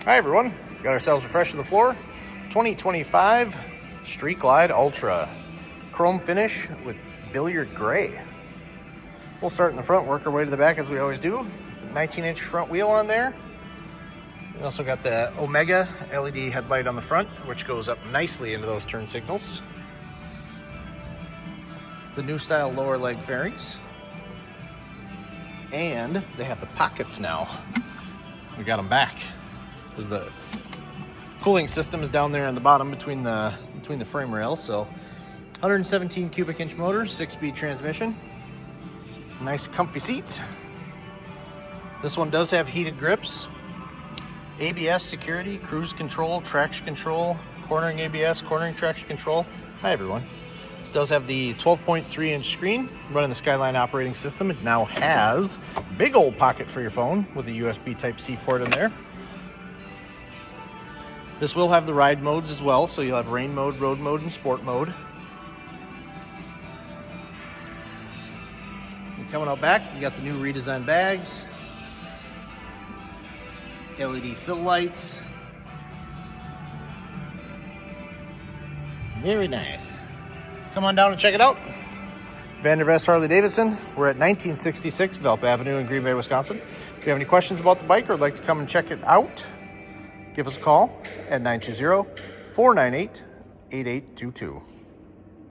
Hi everyone, got ourselves a fresh to the floor 2025 Street Glide Ultra chrome finish with Billiard Gray. We'll start in the front, work our way to the back as we always do. 19-inch front wheel on there. We also got the Omega LED headlight on the front, which goes up nicely into those turn signals. The new style lower leg fairings. And they have the pockets now. We got them back, because the cooling system is down there on the bottom between the frame rails. So 117 cubic inch motor, 6-speed transmission, nice comfy seat. This one does have heated grips, ABS security, cruise control, traction control, cornering ABS, cornering traction control. Hi everyone. This does have the 12.3 inch screen running the Skyline operating system. It now has a big old pocket for your phone with a USB Type-C port in there. This will have the ride modes as well, so you'll have rain mode, road mode, and sport mode. And coming out back, you got the new redesigned bags, LED fill lights. Very nice. Come on down and check it out. Vandervest Harley-Davidson. We're at 1966 Velp Avenue in Green Bay, Wisconsin. If you have any questions about the bike or would like to come and check it out, give us a call at 920-498-8822.